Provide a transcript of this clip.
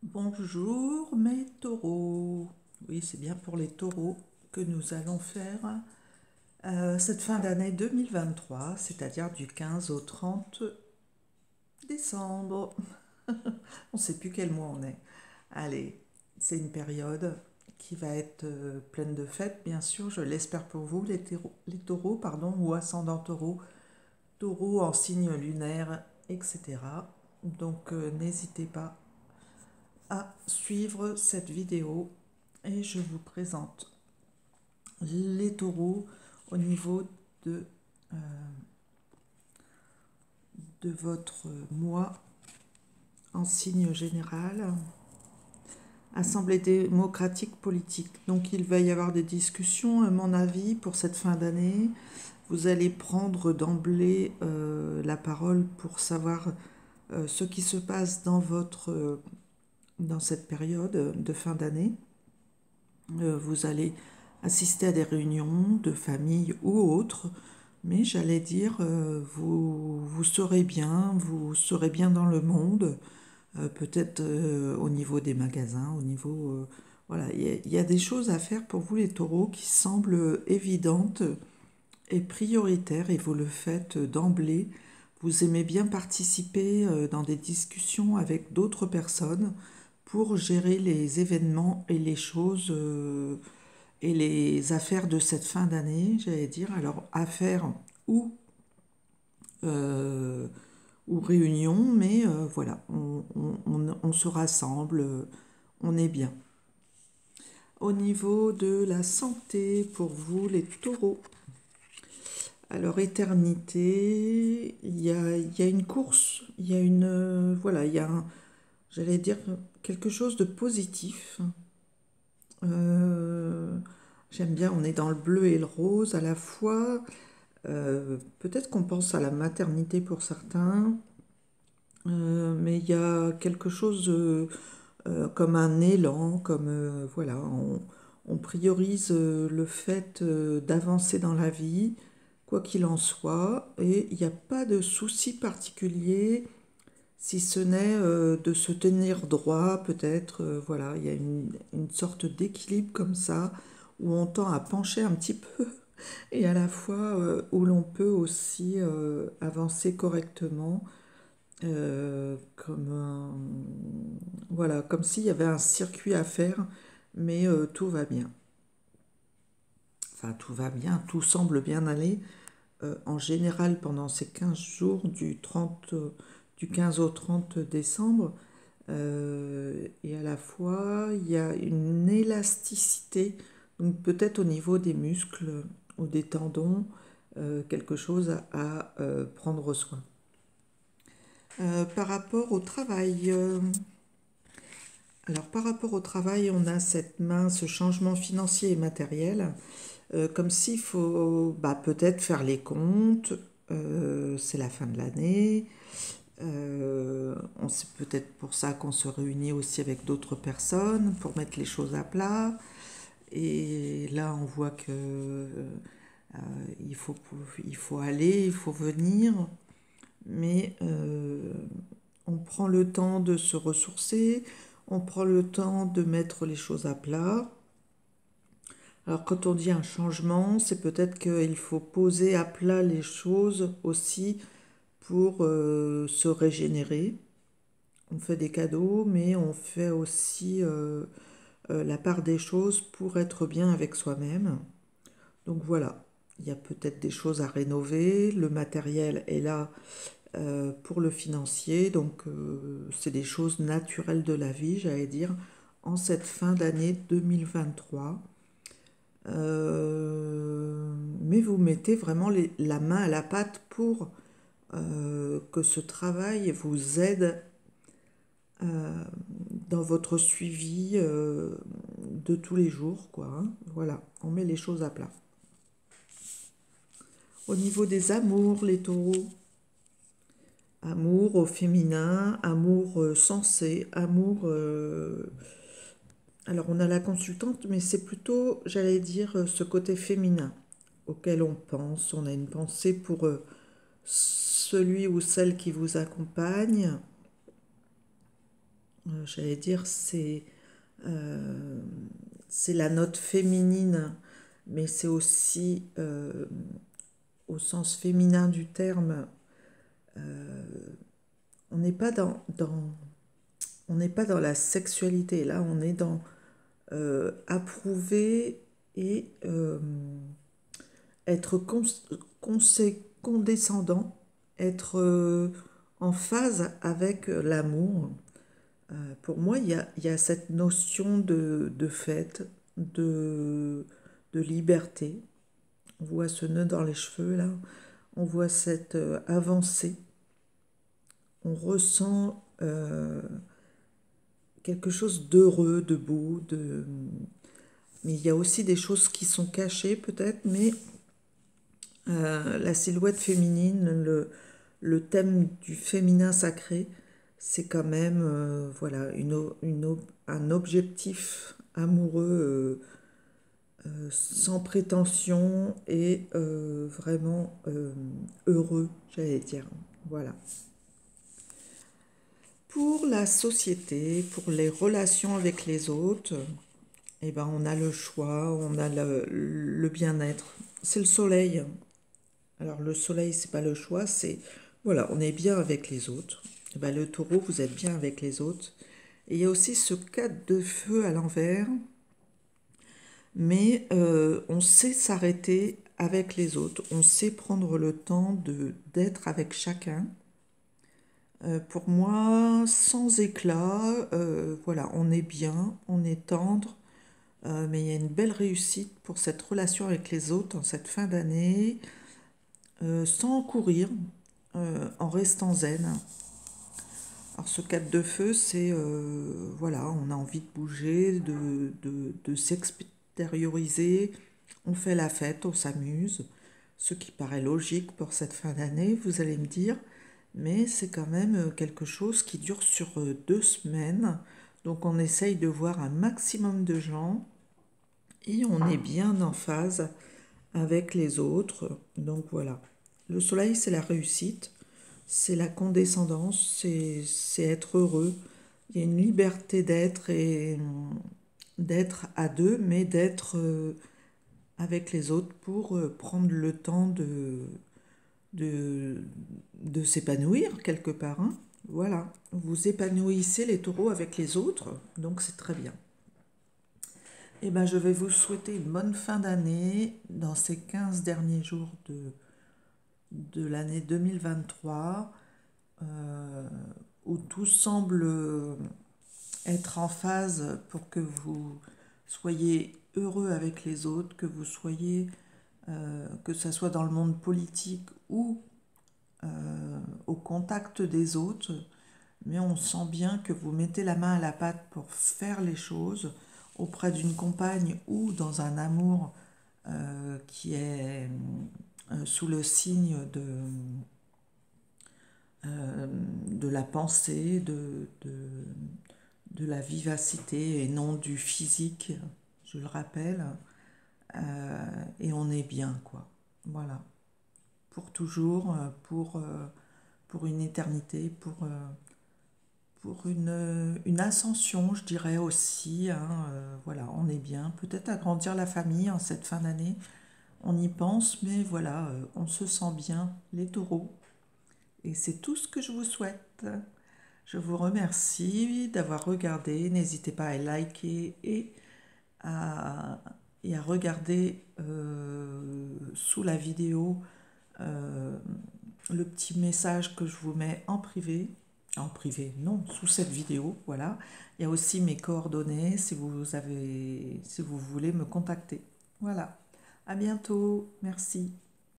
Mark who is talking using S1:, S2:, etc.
S1: Bonjour mes taureaux. Oui, c'est bien pour les taureaux que nous allons faire cette fin d'année 2023, c'est-à-dire du 15 au 30 décembre. On ne sait plus quel mois on est. Allez, c'est une période qui va être pleine de fêtes, bien sûr, je l'espère pour vous, les taureaux, pardon, ou ascendant taureau, taureau en signe lunaire, etc. Donc n'hésitez pas à suivre cette vidéo et je vous présente les taureaux au niveau de, euh, de votre mois en signe général. Assemblée démocratique politique. Donc il va y avoir des discussions, à mon avis, pour cette fin d'année. Vous allez prendre d'emblée la parole pour savoir ce qui se passe dans cette période de fin d'année. Vous allez assister à des réunions de famille ou autres, mais j'allais dire, vous serez bien dans le monde, peut-être au niveau des magasins, au niveau... voilà, il y a des choses à faire pour vous les taureaux qui semblent évidentes et prioritaires et vous le faites d'emblée. Vous aimez bien participer dans des discussions avec d'autres personnes pour gérer les événements et les choses et les affaires de cette fin d'année, j'allais dire. Alors, affaires ou, euh, ou réunions, mais voilà, on se rassemble, on est bien. Au niveau de la santé, pour vous, les taureaux, alors éternité, il y a une course, il y a une, voilà, il y a, j'allais dire, quelque chose de positif. Euh, J'aime bien, on est dans le bleu et le rose à la fois. Peut-être qu'on pense à la maternité pour certains, mais il y a quelque chose comme un élan, comme voilà, on priorise le fait d'avancer dans la vie, quoi qu'il en soit, et il n'y a pas de souci particulier, si ce n'est de se tenir droit, peut-être, voilà, il y a une sorte d'équilibre comme ça, où on tend à pencher un petit peu et à la fois où l'on peut aussi avancer correctement, voilà, comme s'il y avait un circuit à faire, mais tout va bien. Enfin, tout va bien, tout semble bien aller. En général, pendant ces 15 jours du 15 au 30 décembre, et à la fois, il y a une élasticité, donc peut-être au niveau des muscles ou des tendons, quelque chose à prendre soin. Par rapport au travail, alors par rapport au travail, on a cette main, ce changement financier et matériel, comme s'il faut bah, peut-être faire les comptes, c'est la fin de l'année, c'est peut-être pour ça qu'on se réunit aussi avec d'autres personnes pour mettre les choses à plat. Et là, on voit que il faut, il faut aller, il faut venir, mais on prend le temps de se ressourcer, on prend le temps de mettre les choses à plat. Alors quand on dit un changement, c'est peut-être qu'il faut poser à plat les choses aussi pour se régénérer. On fait des cadeaux, mais on fait aussi la part des choses pour être bien avec soi-même. Donc voilà, il y a peut-être des choses à rénover, le matériel est là pour le financier, donc c'est des choses naturelles de la vie, j'allais dire, en cette fin d'année 2023. Mais vous mettez vraiment la main à la pâte pour que ce travail vous aide euh, dans votre suivi de tous les jours, quoi, hein. Voilà, on met les choses à plat. Au niveau des amours, les taureaux, amour au féminin, amour sensé, amour... alors on a la consultante, mais c'est plutôt, j'allais dire, ce côté féminin auquel on pense. On a une pensée pour celui ou celle qui vous accompagne. j'allais dire, euh, c'est la note féminine, mais c'est aussi, au sens féminin du terme, on n'est pas on n'est pas dans la sexualité, là, on est dans approuver et être condescendant, être en phase avec l'amour. Pour moi, il y a cette notion de fête, de liberté. On voit ce nœud dans les cheveux, là. On voit cette avancée. On ressent quelque chose d'heureux, de beau, mais il y a aussi des choses qui sont cachées peut-être, mais la silhouette féminine, le thème du féminin sacré, c'est quand même voilà, un objectif amoureux sans prétention et vraiment heureux, j'allais dire. Voilà. Pour la société, pour les relations avec les autres, eh ben, on a le choix, on a le bien-être. C'est le soleil. Alors le soleil, c'est pas le choix, c'est voilà, on est bien avec les autres. Eh ben, le taureau, vous êtes bien avec les autres. Et il y a aussi ce 4 de feu à l'envers, mais on sait s'arrêter avec les autres, on sait prendre le temps d'être avec chacun. Pour moi, sans éclat, voilà, on est bien, on est tendre, mais il y a une belle réussite pour cette relation avec les autres en cette fin d'année, sans courir, en restant zen. Alors ce 4 de feu, c'est, voilà, on a envie de bouger, de s'extérioriser, on fait la fête, on s'amuse, ce qui paraît logique pour cette fin d'année, vous allez me dire, mais c'est quand même quelque chose qui dure sur 2 semaines, donc on essaye de voir un maximum de gens et on est bien en phase avec les autres, donc voilà. Le soleil, c'est la réussite, c'est la condescendance, c'est être heureux. Il y a une liberté d'être et d'être à deux, mais d'être avec les autres pour prendre le temps de, de s'épanouir quelque part, hein. Voilà, vous épanouissez les taureaux avec les autres, donc c'est très bien. Eh ben, je vais vous souhaiter une bonne fin d'année dans ces 15 derniers jours de l'année 2023, euh, où tout semble être en phase pour que vous soyez heureux avec les autres, que vous soyez, que ce soit dans le monde politique ou au contact des autres, mais on sent bien que vous mettez la main à la pâte pour faire les choses auprès d'une compagne ou dans un amour qui est sous le signe de la pensée, de la vivacité et non du physique, je le rappelle. Et on est bien, quoi. Voilà. Pour toujours, pour une éternité, pour une ascension, je dirais aussi, hein, voilà, on est bien. Peut-être agrandir la famille en cette fin d'année, on y pense, mais voilà, on se sent bien, les taureaux. Et c'est tout ce que je vous souhaite. Je vous remercie d'avoir regardé. N'hésitez pas à liker à, et à regarder sous la vidéo euh, le petit message que je vous mets en privé. En privé, non, sous cette vidéo, voilà. Il y a aussi mes coordonnées si si vous voulez me contacter. Voilà. À bientôt. Merci.